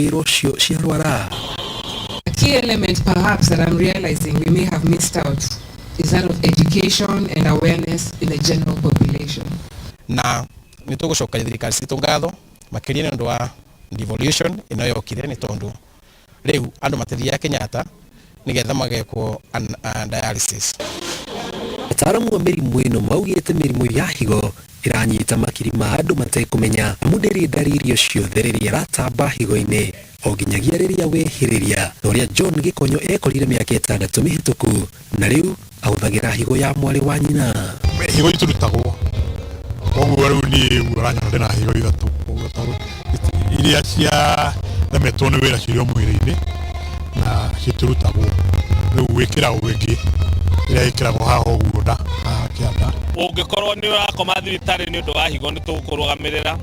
wiro cio ciarwara. A key element perhaps that I'm realizing we may have missed out is that of education and awareness in the general population. Na nitugucoka thirikari citu ngatho makiria ndu wa devolution inayokire ni tondu riu andu matithia Kenyatta nigetha magekwo dialysis. Ataramu wa mirimu ino maugite mirimu ya higo iranyita makiri ma andu matekumenya mundiri ndariri cio theriria ratamba higo-ini oginyagia riria wehiriria uria John Gikonyo ekorire miaka 6 mihituku na riu ahuthagira higo ya mwari wa nyina. Higo iturutagwo oguo riu ni uranya ndena higo ithatu iria cia themetwo ni wira cirio mwiri-ini na citurutagwo riu wikira wingi iria ikiragwo haha uguo nda kianda. Ungikorwo ni urakoma thibitari ni undu wa higo ni tukurugamirira.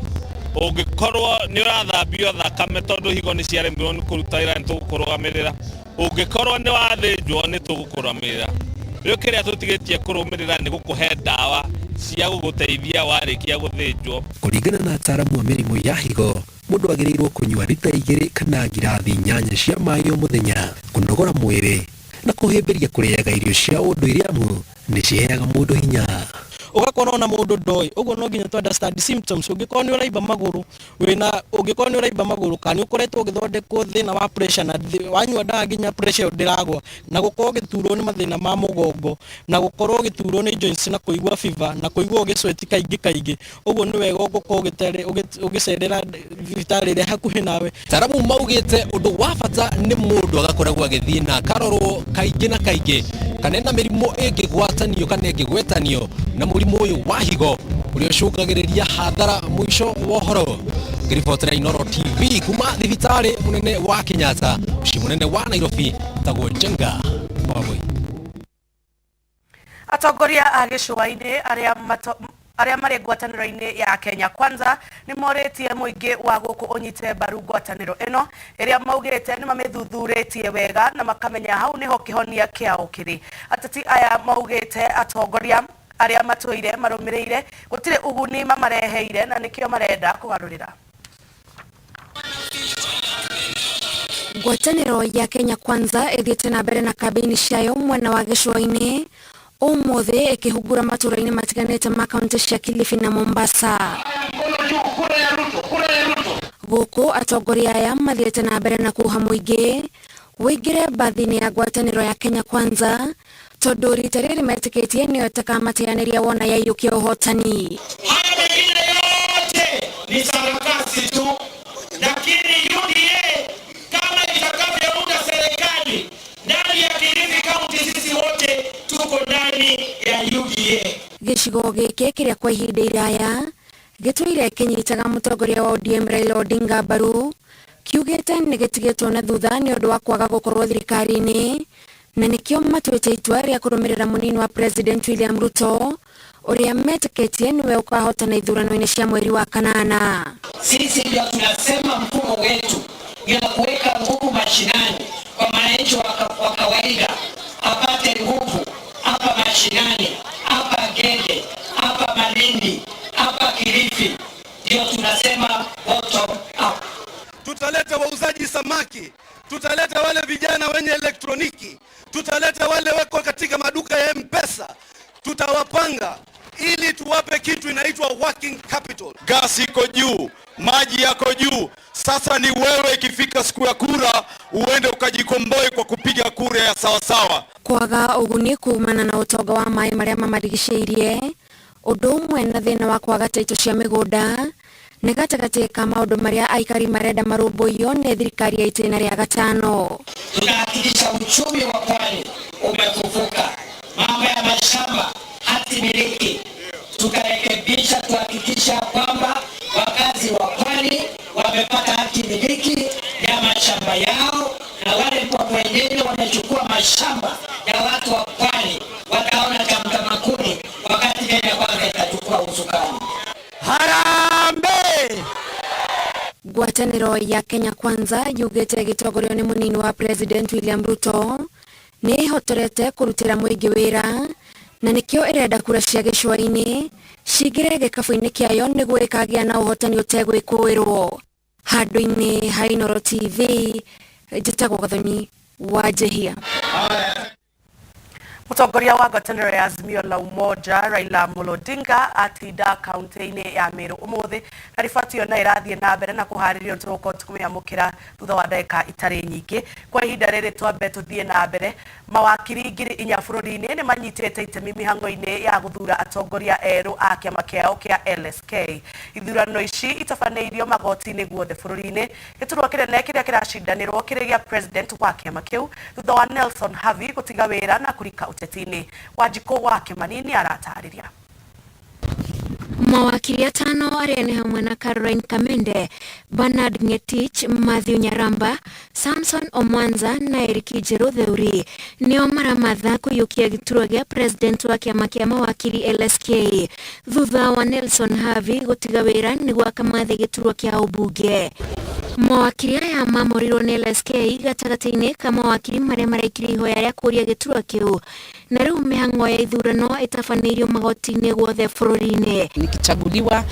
Ungikorwo ni urathambio thakame tondu higo ni ciaremirwo ni kuruta wira ni tukurugamirira. Ungikorwo ni wathinjwo ni tukurugamirira. Riu kiria tutigitie kurumirira ni gukuhe ndawa cia guguteithia warikia guthinjwo. Kuringana na ataramu wa mirimu ya higo, mundu agirirwo kunywa lita 2 kana ngirathi 8 cia maĩ o muthenya, kunogora mwiri na kuhimbiria kuriaga irio cia unduire amu ni ciheaga mundu hinya. Ugakorwo na mundu ndoi uguo no nginya tu understand symptoms. Ungikorwo ni uraimba maguru wina ungikorwo ni uraimba maguru kana ukoretwo ugithondekwo thina wa pressure na wanyua ndawa nginya pressure ndiragwa na gukorwo giturwo ni mathina ma mugongo na gukorwo giturwo ni joints na kuigua fever na kuigua ugisweti kaingi uguo ni wega gukorwo ugicerera thibitari ria hakuhi nawe. Taramu maugite undu wa bata ni mundu agakoragwo agithii na karorwo kaingi na kaingi kana na mirimu ingigwatanio kana ingigwetanio na murimu uyu wa higo uria ucungagiriria hathara mwisho wa uhoro. Ripotera Inooro TV kuma thibitari munene wa Kenyatta mucii munene wa Nairobi tagwo Njenga Mabui. Atongoria a gĩcũa-inĩ aria marĩ ngwatanĩro-inĩ ya Kenya Kwanza nĩ moretie mũingĩ wa gũkũ ũnyite mbaru ngwatanĩro ĩno ĩrĩa maugĩte nĩ mamĩthuthurĩtie wega na makamenya hau nĩho kĩhonia kĩao kĩrĩ. Ateti aya maugĩte atongoria aria matũire marũmĩrĩire gũtirĩ ũguni mamareheire na nĩkĩo marenda kũgarũrĩra. Ngwatanĩro ya Kenya Kwanza ĩthiĩte na mbere na kambĩini ciayo mwena wa gĩcũa-inĩ ũmũthĩ ĩkĩhungura matũra-inĩ matiganĩte ma kaunti cia Kilifi na Mombasa. Gũkũ atongoria aya mathiĩte na mbere na kuha mũingĩ wĩingĩre mbathi-inĩ ya ngwatanĩro ya Kenya Kwanza tondu rita rĩrĩ metĩkĩtie nĩyo ĩtakamateanĩria wona yaiyũkia ũhotani. Haya mengine yote ni sarakasi tu, lakini UDA kama itakavyounda serikali ndani ya Kilifi County, sisi wote tuko ndani ya UDA. Gĩcigo gĩkĩ kĩrĩa kwa ihinda iraya gĩtũire kĩnyitaga mũtongoria wa ODM Raila Odinga mbaru kiugĩte nĩ gĩtigĩtwo na thutha nĩ ũndũ wa kwaga gũkorwo thirikari-inĩ na nĩkĩo matuĩte itua rĩa kũrũmĩrĩra mũnini wa President William Ruto ũrĩa metĩkĩtie nĩwe ũkahotana ithurano-inĩ cia mweri wa kanana. Sisi ndio tunasema mfumo wetu ni kuweka nguvu mashinani kwa wananchi wa kawaida, apate nguvu hapa mashinani, hapa Gede, hapa Malindi, hapa Kilifi. Ndio tunasema bottom up. Tutaleta wauzaji samaki, tutaleta wale vijana wenye elektroniki, tutaleta wale wako katika maduka ya M-Pesa, tutawapanga ili tuwape kitu inaitwa working capital. Gasi iko juu, maji yako juu. Sasa ni wewe ikifika siku ya kura uende ukajikomboe kwa kupiga kura ya sawa sawa. Kwaga uguni kumana na utonga wa maĩ marĩa mamarigicĩirie ũndũ ũmwe na thĩna wa kwaga taitũ cia mĩgũnda nĩ gatagatĩ ka maũndũ marĩa aikari marenda marũmbũiyo nĩ thirikari ya itĩna rĩa gatano. Tunahakikisha uchumi wa pwani umefufuka, mambo ya mashamba hati miliki tukarekebisha, tuhakikisha kwamba wakazi wa pwani wamepata hati miliki ya mashamba yao, na wale kwa wengine wamechukua mashamba ya watu wa pwani wataona chamtamakuni wakati Kenya Kwanza itachukua usukani. Harambe! Ngwatanĩro ya Kenya Kwanza yugĩte gĩtongorio nĩ mũnini wa President William Ruto nĩ ĩhotorete kũrutĩra mũingĩ wĩra na nĩkĩo ĩrenda kura cia gĩcũa-inĩ cingĩre gĩkabũ-inĩ kĩayo nĩguo ĩkagĩa na ũhotani ũtegwĩkũĩrwo. Handũ-inĩ ha Inooro TV, njĩtagwo Gathoni wa Njehia. Mũtongoria wa ngwatanĩro ya Azimio la Umoja Raila Amolo Odinga atinda kaunti-inĩ ya Meru ũmũthĩ, na riboti ĩyo nayo ĩrathiĩ na mbere na kũharĩria tũrũko tũkũmĩamũkĩra thutha wa ndagĩka itarĩ nyingĩ. Kwa ihinda rĩrĩ twambe tũthiĩ na mbere, mawakiri 4,000 bũrũri-inĩ nĩ manyitĩte itemi mĩhang'o-inĩ ya gũthura atongoria erũ a kĩama kĩao kĩa LSK. Ithurano ici itabanĩirio magoti-inĩ guothe bũrũri-inĩ. Gĩturwa kĩnene kĩrĩa kĩracindanĩrwo kĩrĩ gĩa president wa kĩama kĩu thutha wa Nelson Havi gũtiga wĩra na kũrika ũtetini. Wanjikũ wa Kĩmanini aratarĩria. Mawakili 5 arĩa nĩ hamwe na Caroline Kamende, Bernard Ngetich, Matthew Nyaramba, Samson Omwanza na Eric Njiru Theuri nĩo maramatha kũiyũkia gĩturwa gĩa president wa kĩama kĩa mawakili LSK thutha wa Nelson Havi gũtiga wĩra nĩguo akamathe gĩturwa kĩa ũmbunge. Mawakili aya mamorirwo nĩ LSK gatagatĩ-inĩ ka mawakili marĩa maraikire ihoya rĩa kũria gĩturwa kĩu, na rĩu mĩhang'o ya ithurano ĩtabanĩirio magoti-inĩ guothe bũrũri-inĩ. Nikichaguliwa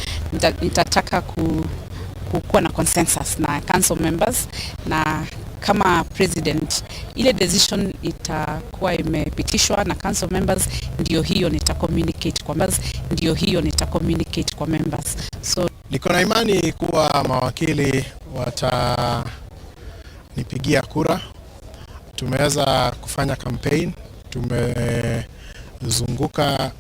nitataka kuwa na consensus na council members, na kama president ile decision itakuwa imepitishwa na council members, ndio hiyo nitacommunicate kwa members, ndio hiyo nitacommunicate kwa members. So niko na imani kuwa mawakili watanipigia kura. Tumeweza kufanya campaign, tumezunguka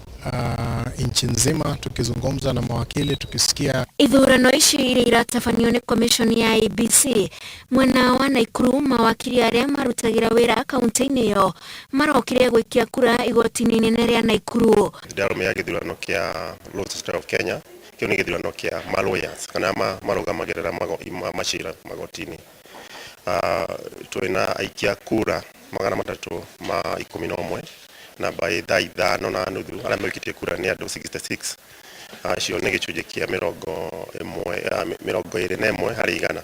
nchi nzima tukizungumza na mawakili, tukisikia ithurano ici iria iratabanio nĩ commission ya IEBC. Mwena wa Naikuru, mawakili arĩa marutagira wĩra kaunti-inĩ ĩyo marokire gũikia kura igoti-inĩ inene rĩa Naikuru. Ndarũme ya gĩthurano kĩa Law Society of Kenya, kĩu nĩ gĩthurano kĩa lawyers kana marũgamagĩrĩra macira magoti-inĩ. Twĩna aikia kura 311 na by thaa 5:30 arĩa mekĩtie kura nĩ andũ 66. Acio nĩ gĩcunjĩ kĩa 21 harĩ 100.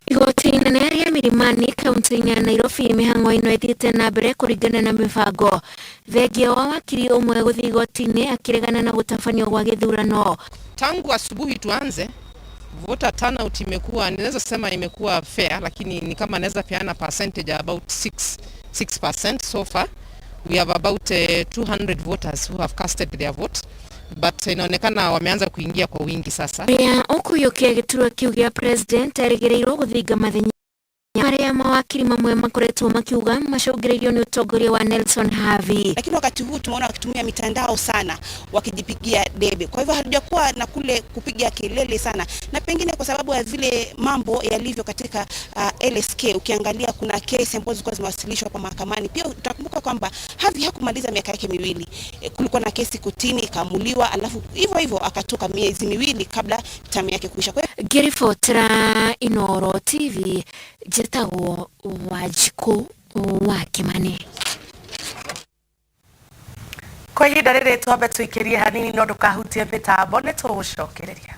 Igoti inene rĩa Milimani kaunti-inĩ ya Nairobi mĩhang'o ĩno ĩthiĩte na mbere kũringana na mĩbango. Thengia wa wakili ũmwe gũthiĩ igoti-inĩ akĩregana na gũtabanio gwa gĩthurano. Tangu asubuhi tuanze, voter turnout imekuwa, ninaweza sema imekuwa fair, lakini ni kama naweza peana percentage about 6% so far. We have about 200 voters who have casted their vote, but inaonekana wameanza kuingia kwa wingi sasa. Ria ũkũiyũkia gĩturwa kĩu gĩa president erĩgĩrĩirwo gũthinga mathenya marĩa mawakili mamwe makoretwo makiuga macũngĩrĩirio nĩ ũtongoria wa Nelson Havi. Lakini wakati huu tumeona wakitumia mitandao sana wakijipigia debe. Kwa hivyo hatujakuwa na kule kupiga kelele sana, na pengine kwa sababu ya vile mambo yalivyo katika LSK. Ukiangalia kuna kesi ambazo zilikuwa zimewasilishwa kwa mahakamani. Pia utakumbuka kwamba Havi hakumaliza miaka yake miwili. Kulikuwa na kesi kotini ikamuliwa, alafu hivyo akatoka miezi miwili kabla tamu yake kuisha. Ngĩribotera Inooro TV, njĩtagwo Wanjikũ wa Kĩmani. Kwa ihinda rĩrĩ twambe tũikĩrie hanini no ndũkahutie mĩtambo nĩ tũgũcokereria.